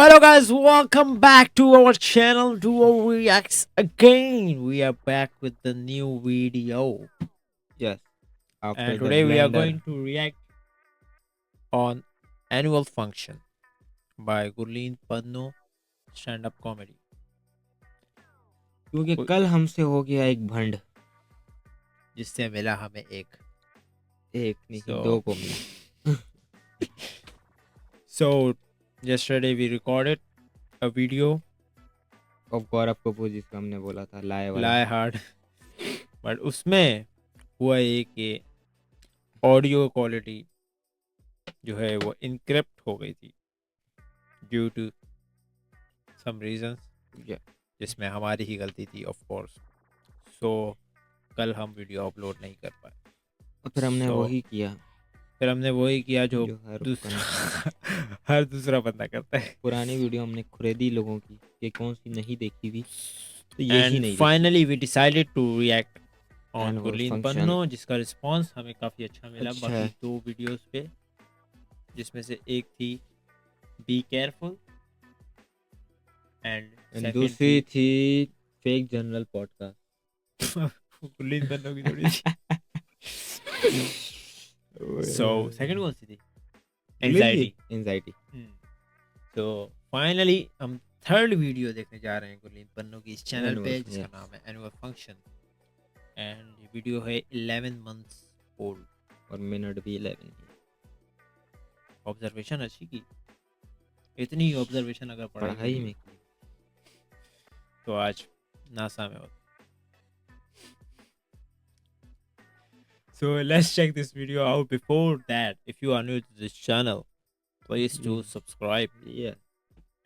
Hello guys, welcome back to our channel Duo Reacts again. We are back with the new video. Yes, after And the today we are blender. going to react on Annual Function by Gurleen Panno stand up comedy. क्योंकि कल हमसे हो गया एक भंड, जिससे मिला हमें एक नहीं So- 2 को मिला। So yesterday we recorded a video और गौरव कपूर जिसका हमने बोला था लाए वाला Lie Hard but उसमें हुआ ये कि ऑडियो क्वालिटी जो है वो इनक्रिप्ट हो गई थी due to some reasons Yeah. जिसमें हमारी ही गलती थी ऑफ कोर्स। सो कल हम वीडियो अपलोड नहीं कर पाए। और फिर हमने So- वही किया फिर हमने वही किया जो जो हर हर दूसरा बंदा करता है। पुरानी वीडियो हमने खरीदी लोगों की कि कौन सी नहीं देखी थी, तो यही एंड नहीं finally we decided to react on Annual Gurleen function. Panno, जिसका रिस्पांस हमें काफ़ी अच्छा मिला अच्छा बाकी है। 2 वीडियोस पे, जिसमें से एक थी बी केयरफुल एंड दूसरी थी फेक जनरल पॉडकास्ट। गुरलीन पन्नो की थोड़ी सी। सो सेकंड कौन सी थी? एंजाइटी। तो फाइनली हम थर्ड वीडियो देखने जा रहे हैं गुरलीन पन्नो की इस चैनल Annual, पे, जिसका yes. नाम है एनुअल फंक्शन एंड ये वीडियो है 11 मंथ्स ओल्ड। और मिनट भी 11 ऑब्जर्वेशन अच्छी की, इतनी ऑब्जर्वेशन अगर पढ़ाई में की। तो आज नासा में होता। So let's check this video out. Before that, if you are new to this channel, please do subscribe. Yeah,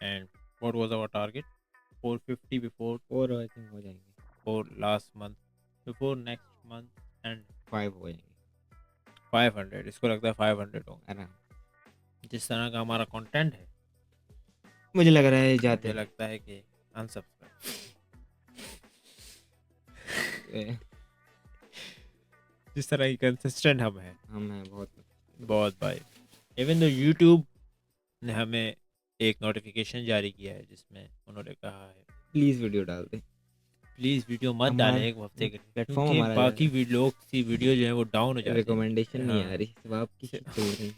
And what was our target? 450 before और आई थिंक हो जाएंगे for last month, before next month, and 5 हो जाएंगे 500. इसको लगता है 500 होंगे। आराम। जिस तरह का हमारा कंटेंट है, मुझे लग रहा है जाते मुझे लगता है कि unsubscribe। जिस तरह की कंसिस्टेंट हम हैं हम हैं बहुत। बहुत भाई। इवन तो यूट्यूब ने हमें एक नोटिफिकेशन जारी किया है जिसमें उन्होंने कहा है प्लीज वीडियो डाल दे। प्लीज वीडियो मत हमारा डालें एक हफ्ते के लिए, प्लेटफॉर्म क्योंकि हमारा बाकी लोग की वीडियो जो है वो डाउन हो जाती है। रिकमेंडेशन नहीं हाँ। आ रही, सिर्फ आपकी छोड़ रही।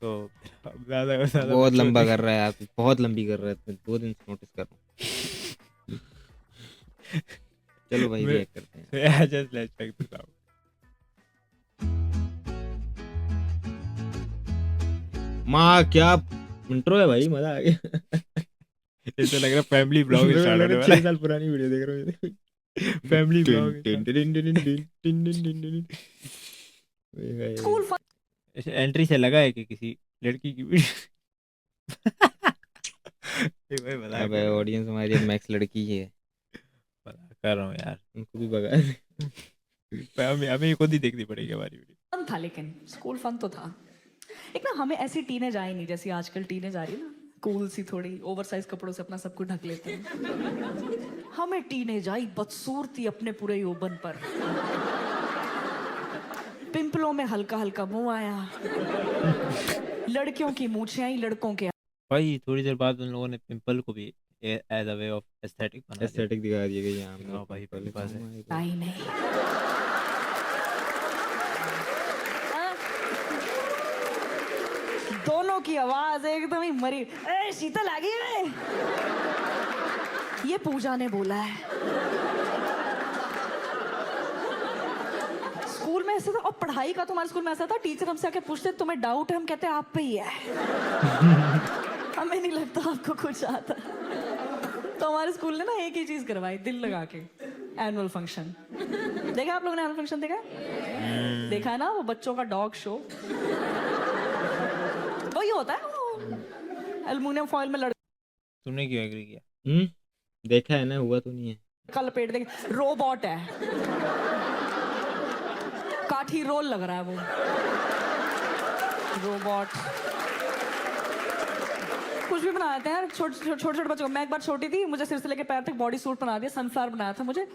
तो अब ज़्यादा बहुत लंबा कर रहा है, आप बहुत लंबी कर रहा है, मैं 2 दिन से नोटिस कर रहा हूँ। चलो भाई मैं- रिएक्ट करते हैं। So yeah, just let's check this out. माँ क्या इंट्रो है भाई, मजा आ गया। ऐसा लग रहा है फैमिली ब्लॉग स्टार्ट होने वाला 6 है। साल पुरानी वीडियो देख रहा हूँ। फैमिली ब्लॉग स्कूल एंट्री से लगा है कि किसी लड़की की वीडियो। भाई बता अब ऑडियंस हमारी मैक्स लड़की ही है, कर रहा हूँ यार, उनको भी भगा दे। हमें खुद ही देखनी पड़ेगी हमारी वीडियो। फन था, लेकिन स्कूल फन तो था। एक ना हमें ऐसी टीनेज आई नहीं जैसी आजकल टीनेज आ रही है ना, कूल सी, थोड़ी ओवरसाइज कपड़ों से अपना सब कुछ ढक लेते हैं। हमें टीनेज आई बदसूरती अपने पूरे यौवन पर, पिंपलों में हल्का हल्का मुंह आया, लड़कियों की मूछें आई लड़कों के। भाई थोड़ी देर बाद उन लोगों ने पिंपल को भी as a way of aesthetic बना दिया। एस्थेटिक दिखा दिए गए यहाँ हाँ भाई, पहले पिंपल है। आई नहीं। दोनों की आवाज एकदम ही मरी। ए शीतल आ गई है। ये पूजा ने बोला है। स्कूल में ऐसा था, और पढ़ाई का तुम्हारे स्कूल में ऐसा था, टीचर हमसे आके पूछते तुम्हें डाउट है, हम कहते आप पे ही है। हमें नहीं लगता आपको कुछ आता। तो हमारे स्कूल ने ना एक ही चीज करवाई दिल लगा के, एनुअल फंक्शन। देखा आप लोगों ने एनुअल फंक्शन देखा? देखा है ना, वो बच्चों का डॉग शो। वही होता है, वो एल्युमिनियम फॉइल में तुमने क्यों एग्री किया? देखा है ना, हुआ तो नहीं है। लड़का लपेट देंगे। रोबोट है, काठी रोल लग रहा है वो रोबोट। कुछ भी बनाते हैं छोटे बच्चों को। मैं एक बार छोटी थी, मुझे सिर से लेके पैर तक बॉडी सूट बना दिया, सनफ्लावर बनाया था मुझे,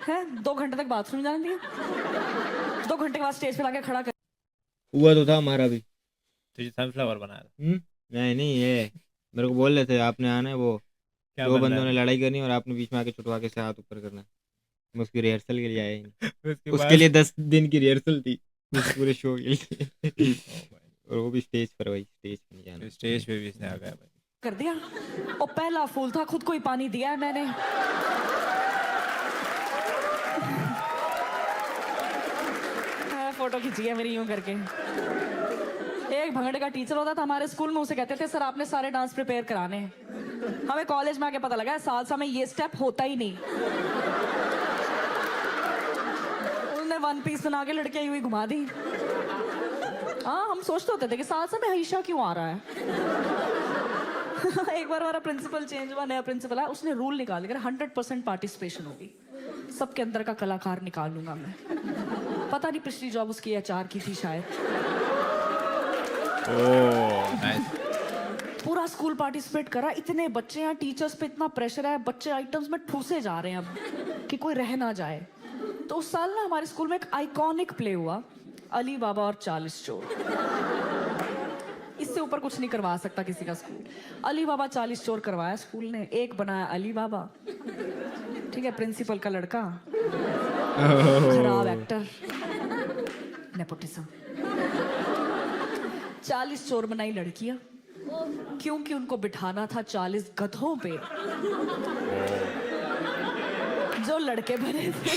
है 2 घंटे तक बाथरूम जाने दिया, 2 घंटे के बाद स्टेज पे लाके खड़ा कर। हुआ तो था हमारा भी। तुझे सनफ्लावर बनाया था? नहीं ये मेरे को बोल रहे थे आपने आना है, वो क्या दो बन रहा बंदों ने है? लड़ाई करनी और आपने बीच में आके छुटवा के से हाथ ऊपर करना है। मैं उसकी रिहर्सल के लिए आया ही नहीं। उसके उसके बाद लिए 10 दिन की रिहर्सल थी उस पूरे शो के लिए। ओ भाई, और वो भी स्टेज पर, भाई स्टेज पे नहीं जाना। स्टेज पे भी से आ गया भाई। कर दिया। और पहला फूल था, खुद को ही पानी दिया है मैंने। फोटो खींची है मेरी यूं करके। एक भंगड़े का टीचर होता था हमारे स्कूल में, उसे कहते थे सर आपने सारे डांस प्रिपेयर कराने हैं। हमें कॉलेज में आके पता लगा सालसा में ये स्टेप होता ही नहीं। उसने वन पीस बना के लड़कियां यूं ही घुमा दी। हाँ, हम सोचते होते थे कि सालसा में हईशा क्यों आ रहा है। एक बार हमारा प्रिंसिपल चेंज हुआ, नया प्रिंसिपल आया, उसने रूल निकाल दिया 100% पार्टिसिपेशन होगी, सबके अंदर का कलाकार निकाल लूंगा मैं। पता नहीं पिछली जॉब उसकी एचआर की थी शायद। Oh nice. पूरा स्कूल पार्टिसिपेट करा, इतने बच्चे हैं, टीचर्स पे इतना प्रेशर है, बच्चे आइटम्स में ठूसे जा रहे हैं अब कि कोई रह ना जाए। तो उस साल ना हमारे स्कूल में एक आइकॉनिक प्ले हुआ, अली बाबा और 40 चोर। इससे ऊपर कुछ नहीं करवा सकता किसी का स्कूल। अली बाबा 40 चोर करवाया स्कूल ने, एक बनाया अली बाबा, ठीक है, प्रिंसिपल का लड़का, खराब एक्टर, नेपोटिज्म। 40 चोर बनाई लड़कियां, क्योंकि उनको बिठाना था 40 गधों पे जो लड़के बने थे।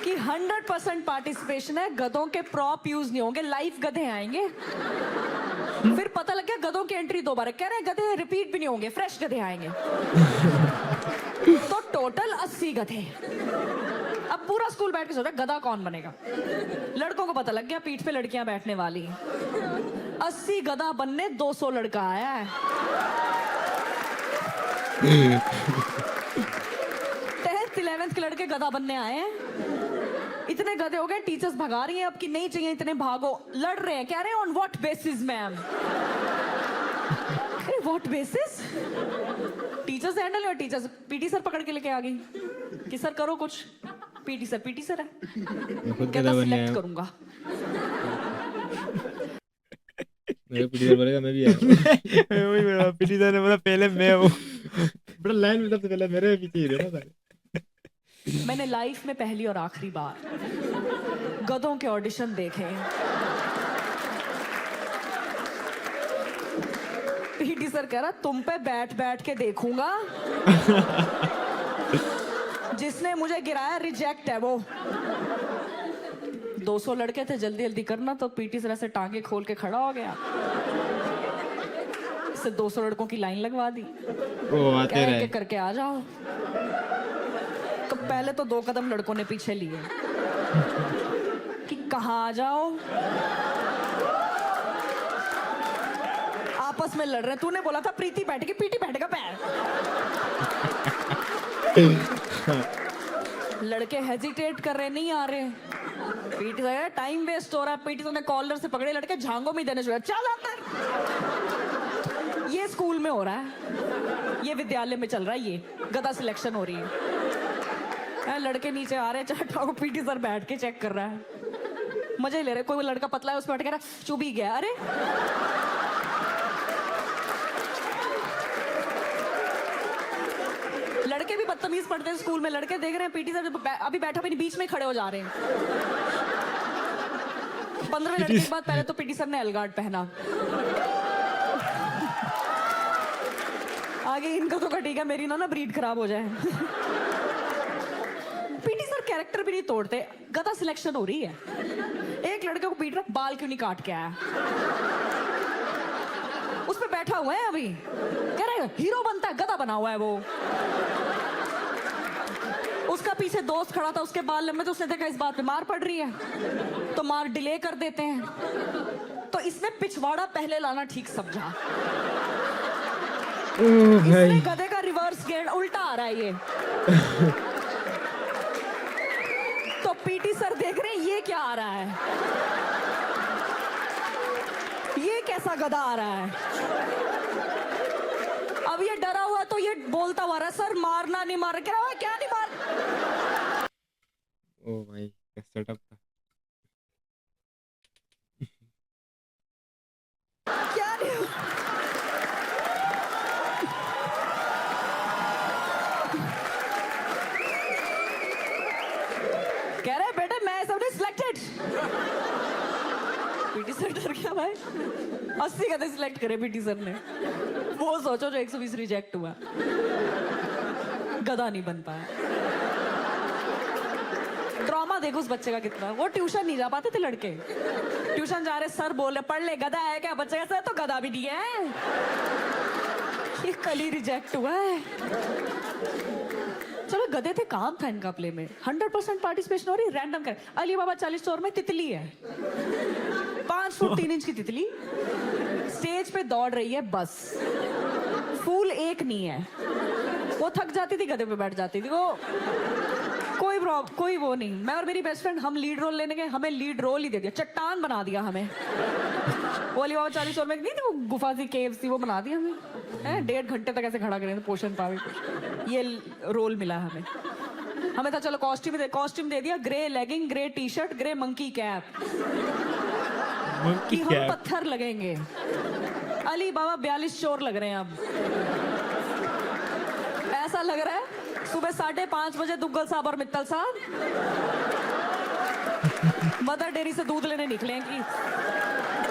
कि 100% पार्टिसिपेशन है, गधों के प्रॉप यूज नहीं होंगे, लाइव गधे आएंगे। फिर पता लग गया गधों की एंट्री 2 बार, कह रहे हैं गधे रिपीट भी नहीं होंगे, फ्रेश गधे आएंगे। तो टोटल 80 गधे। अब पूरा स्कूल बैठ के सोच रहा गधा कौन बनेगा। लड़कों को पता लग गया पीठ पे लड़कियां बैठने वाली। 80 गधा बनने 200 लड़का आया है। 10th 11th के लड़के गधा बनने आए हैं। इतने गधे हो गए, टीचर्स भगा रही हैं अब कि नहीं चाहिए इतने, भागो। लड़ रहे हैं, कह रहे हैं ऑन व्हाट बेसिस मैम। अरे व्हाट बेसिस? टीचर्स हैंडल है, टीचर्स पीटी सर पकड़ के लेके आ गई कि सर करो कुछ। पीटी सर है, खुद कहता गधा बनने सिलेक्ट आया हूँ। करूंगा। मेरे पीटी सर बोलेगा मैं भी आया हूँ। वही बोला, पीटी सर ने बोला पहले मैं हूँ। बड़ा लाइन में सबसे पहले मेरे पीछे ही रहे ना सारे। मैंने लाइफ में पहली और आखिरी बार गधों के ऑडिशन देखे। पीटी सर कह रहा तुम पे बैठ बैठ के देखूंगा, जिसने मुझे गिराया रिजेक्ट है वो। 200 लड़के थे, जल्दी जल्दी करना, तो पीटी सर ऐसे टांगे खोल के खड़ा हो गया, से 200 लड़कों की लाइन लगवा दी। वो आते कह रहे। के करके आ जाओ। तो पहले तो 2 कदम लड़कों ने पीछे लिए कि कहाँ आ जाओ, आपस में लड़ रहे। तूने बोला था प्रीति बैठेगी, पीटी बैठेगा पैर। लड़के हेजिटेट कर रहे, नहीं आ रहे। पीटी सर टाइम वेस्ट हो रहा है, पीटी सर ने कॉलर से पकड़े लड़के, झांगों में देने शुरू, चल अंदर। ये स्कूल में हो रहा है, ये विद्यालय में चल रहा है, ये गधा सिलेक्शन हो रही है। लड़के नीचे आ रहे हैं, चाटा पीटी सर बैठ के चेक कर रहा है, मजे ले रहे। कोई लड़का पतला है, उस पर बैठ के रहा, चुभ ही गया। अरे लड़के भी बदतमीज पढ़ते हैं स्कूल में, लड़के देख रहे हैं पीटी सर अभी बैठा भी नहीं, बीच में खड़े हो जा रहे हैं। 15 लड़के के बाद पहले तो पीटी सर ने एलगार्ड पहना, आगे इनका तो कटेगा, मेरी ना ब्रीड खराब हो जाए। पीटी सर कैरेक्टर भी नहीं तोड़ते। गधा सिलेक्शन हो रही है, एक लड़के को पीट रहा, बाल क्यों नहीं काट के आया, उस पे बैठा हुआ है अभी, कह रहे हीरो बनता है, गधा बना हुआ है वो। उसका पीछे दोस्त खड़ा था, उसके बाल लंबे, तो उसने देखा इस बात पे मार पड़ रही है, तो मार डिले कर देते हैं। तो इसने पिछवाड़ा पहले लाना ठीक समझा, इसलिए गधे का रिवर्स गेयर उल्टा आ रहा है ये। तो पीटी सर देख रहे हैं ये क्या आ रहा है, ये कैसा गधा आ रहा है। अब ये डरा हुआ, तो ये बोलता हुआ रहा, सर मारना नहीं, मार क्या हुआ, क्या नहीं मार। ओ भाई क्या सेटअप था। नहीं हूँ। कह रहे बेटे मैं सबने सिलेक्टेड। पीटी सर डर गया भाई। 80 गधे सिलेक्ट करे पीटी सर ने। वो सोचो जो 120 रिजेक्ट हुआ, गधा नहीं बन पाया। ड्रामा देखो उस बच्चे का कितना। वो ट्यूशन नहीं जा पाते थे लड़के, ट्यूशन जा रहे, सर बोल रहे पढ़ ले, गधा है क्या? बच्चे का सर तो गधा भी नहीं है, ये कल ही रिजेक्ट हुआ है। चलो गधे थे, काम था इनका प्ले में। 100% पार्टिसिपेशन हो रही, रैंडम कर। अली बाबा 40 स्टोर में तितली है, 5 फुट 3 इंच की तितली स्टेज पे दौड़ रही है, बस फूल एक नहीं है। वो थक जाती थी, गधे पे बैठ जाती थी। वो कोई वो नहीं। मैं और मेरी बेस्ट फ्रेंड हम लीड रोल लेने गए, हमें लीड रोल ही दे दिया, चट्टान बना दिया हमें। वो अली बाबा 40 स्टोर में नहीं थी वो गुफा सी, केव सी, वो बना दिया हमें। 1.5 घंटे तक ऐसे खड़ा करें, पोषण पावे, ये रोल मिला हमें। हमें था चलो कॉस्ट्यूम दे दिया, grey legging, grey T shirt, grey monkey cap, कि हम पत्थर लगेंगे। अली बाबा 42 चोर लग रहे हैं अब। ऐसा लग रहा है सुबह 5:30 बजे दुग्गल साहब और मित्तल साहब मदर डेयरी से दूध लेने निकले हैं कि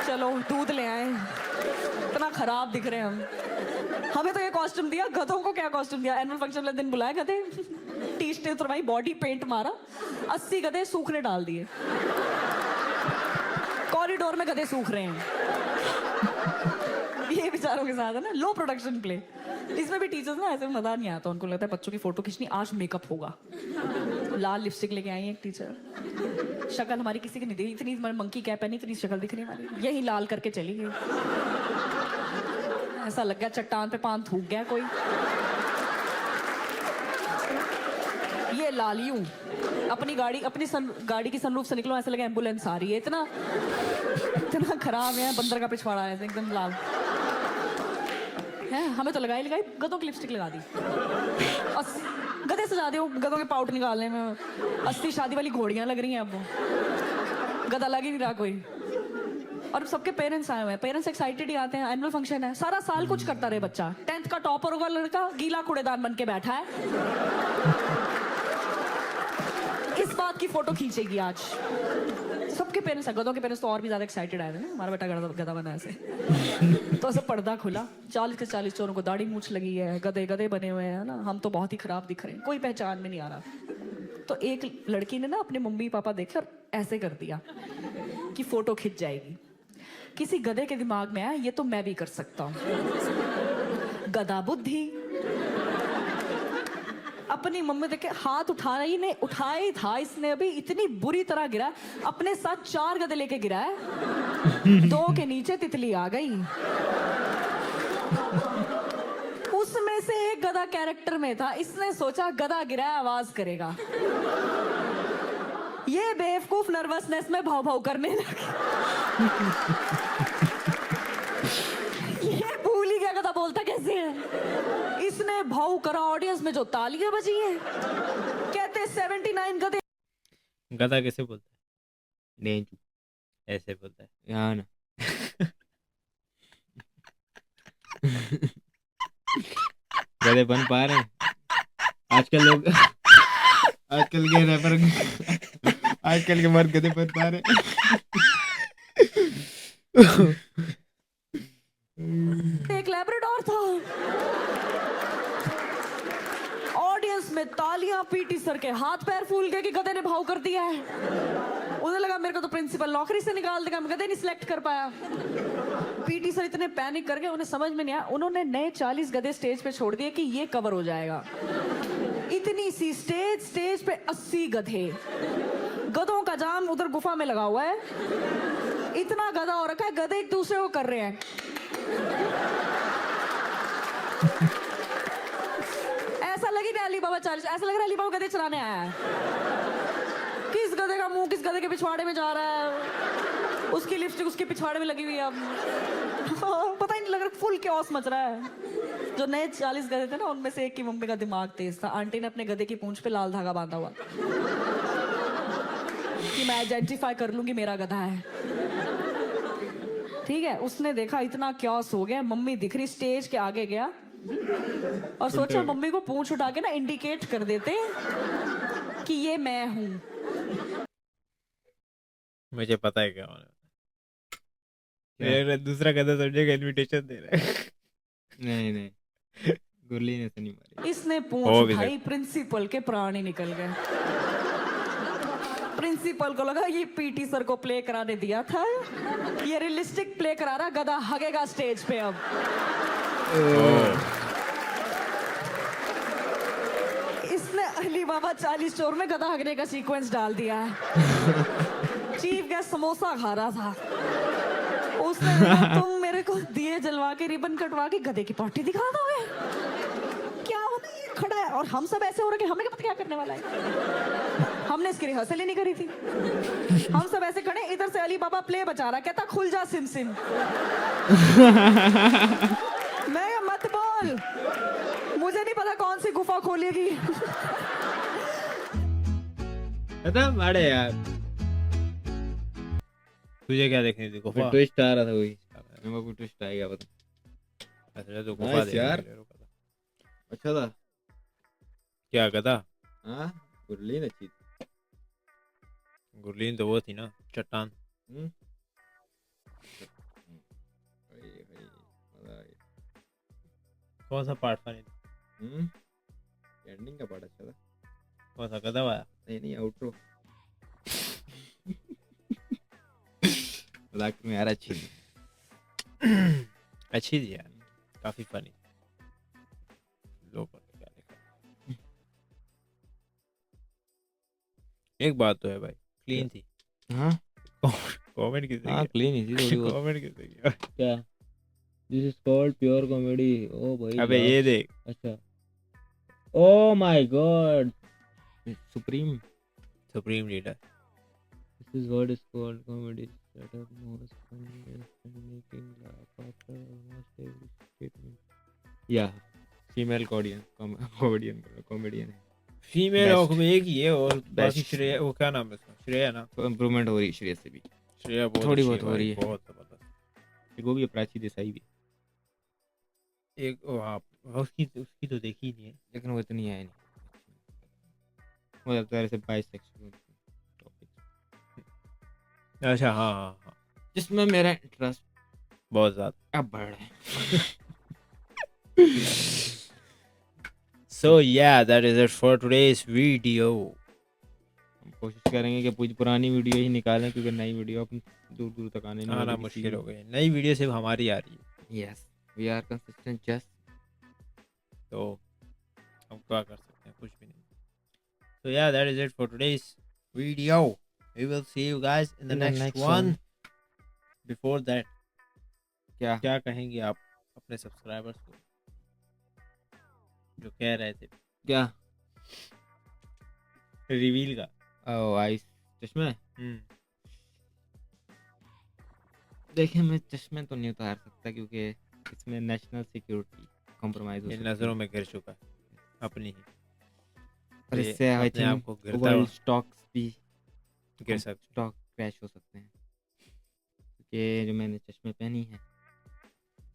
चलो दूध ले आए। इतना खराब दिख रहे हैं हम। हमें तो ये कॉस्ट्यूम दिया, गधों को क्या कॉस्ट्यूम दिया? एनुअल फंक्शन वाले दिन बुलाए गधे, टी शर्ट उतरवाई, बॉडी पेंट मारा, 80 गधे सूखने डाल दिए। कॉरिडोर में गधे सूख रहे हैं। ये विचारों के साथ है ना, लो प्रोडक्शन प्ले। इसमें भी टीचर्स ना ऐसे मजा नहीं आता, उनको लगता है बच्चों की फोटो खींचनी, आज मेकअप होगा। लाल लिपस्टिक लेके आई है एक टीचर, शक्ल हमारी किसी की नहीं दिखी, इतनी मंकी कैप पहनी, इतनी शक्ल दिख रही हमारी, यही लाल करके चली गई। ऐसा लग गया चट्टान पे पान थूक गया कोई। ये लाल यूं अपनी गाड़ी की सनरूफ से निकलो, ऐसा लगा एम्बुलेंस आ रही है। इतना खराब है, बंदर का पिछवाड़ा है एकदम लाल है। हमें तो लगाई गधों की लिपस्टिक लगा दी, गधे सजा दियो गधों के पाउट निकालने में। 80 शादी वाली घोड़ियां लग रही हैं अब, वो गधा लग ही नहीं रहा कोई। और सबके पेरेंट्स आए हुए हैं, पेरेंट्स एक्साइटेड ही आते हैं। एनुअल फंक्शन है, सारा साल कुछ करता रहे बच्चा। 10th का टॉपर होगा लड़का, गीला कूड़ेदान बन के बैठा है। इस बात की फोटो खींचेगी आज। सबके पेरेंट्स, गधों के पेरेंट्स तो और भी ज्यादा एक्साइटेड आए थे ना, हमारा बेटा गधा बना ऐसे। तो ऐसे पर्दा खुला, 40 के 40 चोरों को दाढ़ी मूछ लगी है, गधे बने हुए हैं ना, हम तो बहुत ही खराब दिख रहे हैं, कोई पहचान में नहीं आ रहा। तो एक लड़की ने ना अपने मम्मी पापा देखकर ऐसे कर दिया कि फोटो खिंच जाएगी। किसी गधे के दिमाग में आया ये तो मैं भी कर सकता हूँ। गधा बुद्धि। अपनी मम्मी देखे हाथ उठाना ही नहीं, उठाया ही था इसने, अभी इतनी बुरी तरह गिरा। अपने साथ 4 गधे लेके गिरा है, 2 के नीचे तितली आ गई। उसमें से एक गधा कैरेक्टर में था, इसने सोचा गधा गिरा है आवाज करेगा। ये बेवकूफ नर्वसनेस में भाव भाव करने लगा। ये भूल ही गया गधा बोलता कैसे है। इसने भाव करा, ऑडियंस में जो तालियां बजी हैं, कहते 79 गधे। गधा कैसे बोलता है? डेंचू ऐसे बोलता है। यहाँ ना गधे बन पा रहे हैं आजकल लोग। आजकल के रैपर, आजकल के मर्द गधे बन पा रहे हैं। एक लैब्राडोर था। ऑडियंस में तालियां, पीटी सर के हाथ पैर फूल गए कि गधे ने भाव कर दिया है। उन्हें लगा मेरे को तो प्रिंसिपल नौकरी से निकाल देगा, मैं गधे नहीं सिलेक्ट कर पाया। पीटी सर इतने पैनिक कर गए, उन्हें समझ में नहीं आया। उन्होंने नए 40 गधे स्टेज पे छोड़ दिए कि ये कवर हो जाएगा। इतनी सी स्टेज पे 80 गधे, गधों का जाम उधर गुफा में लगा हुआ है। इतना गधा हो रखा है, गधे एक दूसरे को कर रहे हैं। ऐसा लगी नहीं अली बाबा 40, ऐसा लग रहा है अली बाबा गधे चलाने आया है। किस गधे का मुंह किस गधे के पिछवाड़े में जा रहा है, उसकी लिपस्टिक उसके पिछवाड़े में लगी हुई है। अब पता ही नहीं लग रहा, फुल क्योस मच रहा है। जो नए 40 गधे थे ना, उनमें से एक की मम्मी का दिमाग तेज था। आंटी ने अपने गधे की पूंछ पे लाल धागा बांधा हुआ कि मैं आइडेंटिफाई कर लूंगी मेरा गधा है। ठीक है, उसने देखा इतना क्योस हो गया, मम्मी दिख रही, स्टेज के आगे गया और सोचा मम्मी को पूंछ उठा के ना इंडिकेट कर देते कि ये मैं हूँ। मुझे पता है क्या होने वाला है। मेरा दूसरा गधा समझेगा इनविटेशन दे रहा है। नहीं नहीं, गुरली ने तो नहीं मारी। इसने पूंछ हो भी उठाई, प्रिंसिपल के प्राण ही निकल गए। प्रिंसिपल को लगा ये पीटी सर को प्ले कराने दिया था, ये रियलिस्टिक प्ले करा रहा, गधा हगेगा स्टेज पे अब। इसने अली बाबा 40 स्टोर में गधा हगने का सीक्वेंस डाल दिया है। चीफ गेस्ट समोसा खा रहा था, उसने देखा तुम मेरे को दिए जलवा के रिबन कटवा के गधे की पार्टी दिखा दोगे, क्या होता है, ये खड़ा है और हम सब ऐसे हो रहे कि हमें क्या पता क्या करने वाला है। हमने इसकी रिहर्सल ही नहीं करी थी, हम सब ऐसे खड़े, इधर से अली बाबा प्ले बचा रहा, कहता खुल जा सिम सिम। मैं कहा, मत बोल, मुझे नहीं पता कौन सी गुफा खोलेगी। खत्म, अरे यार तुझे क्या देखनी थी? गुफा? ट्विस्ट आ रहा था वही, मेरे को ट्विस्ट आएगा पता। अच्छा तो गुफा Nice देखने यार। के लिए रुका था। अच्छा था। क्या गधा? हाँ, गुरली ने अच्छी थी। गुरलीन तो वो थी ना, चट्टान। हम्म। भाई भाई मजा आ गया। कौन सा पार्ट फनी था? एंडिंग का पार्ट अच्छा था। कौन सा गधा वाला? नहीं नहीं, आउटरो। मजाक में यार, अच्छी थी। अच्छी थी यार, काफी फनी। लोगों ने क्या देखा। एक बात तो है भाई, क्लीन थी। हाँ कमेंट किसने हाँ, किया? क्लीन ही थी थोड़ी बहुत। कमेंट किसने किया? क्या? This is called pure comedy. ओ भाई अबे ये देख, अच्छा। Oh my god, supreme. Supreme leader. This is what is called comedy. That are most funniest and making laugh after almost every statement. Yeah, female comedian है। Female Best. Of में एक ही है और बाकी Best. श्रेया, वो क्या नाम है उसका? श्रेया ना? तो इम्प्रूवमेंट हो रही है श्रेया से भी। श्रेया बहुत थोड़ी अच्छी बहुत हो भाई, रही है। बहुत जबरदस्त। एक वो भी प्राची देसाई भी, एक वो हाँ, उसकी तो देखी ही नहीं है। लेकिन वो इतनी है नहीं। वो लगता है ऐसे बाइसेक्सुअल टॉपिक, अच्छा हाँ हाँ हाँ, जिसमें मेरा इंटरेस्ट बहुत ज्यादा। अब बढ़ रहा है। So yeah, that is it for today's video. हम कोशिश करेंगे कि कुछ पुरानी वीडियो ही निकालें, क्योंकि नई वीडियो अपन दूर दूर तक आने नहीं आना वाली मुश्किल हो गई, नई वीडियो सिर्फ हमारी आ रही है, yes we are consistent just. तो हम क्या कर सकते हैं, कुछ भी नहीं। So yeah, that is it for today's video. We will see you guys in the next one. Before that, क्या कहेंगे आप अपने सब्सक्राइबर्स को जो कह रहे थे क्या रिवील का? ओ आइस चश्मे। देखिए, मैं चश्मे तो नहीं उतार सकता क्योंकि इसमें नेशनल सिक्योरिटी कॉम्प्रोमाइज हो ये सकती है। नजरों में गिर चुका है अपनी ही, और ये इससे आई अपने आप को थिंक गिरता वर्ल्ड हुआ स्टॉक्स भी गिर सकते स्टॉक क्रैश हो सकते हैं, क्योंकि जो मैंने चश्मे पहनी है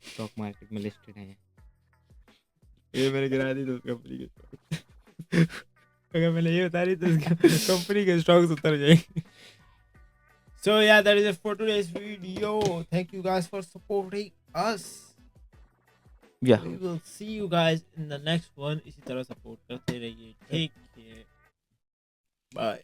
स्टॉक मार्केट में लिस्टेड है। ये मैंने गिरा दी तो कंपनी के स्टॉक अगर मैंने ये उतारी तो कंपनी के स्टॉक्स उतर जाएंगे। So yeah, that is it for today's video. Thank you guys for supporting us. Yeah. We will see you guys in the next one. इसी तरह सपोर्ट करते रहिए। Take care. Bye.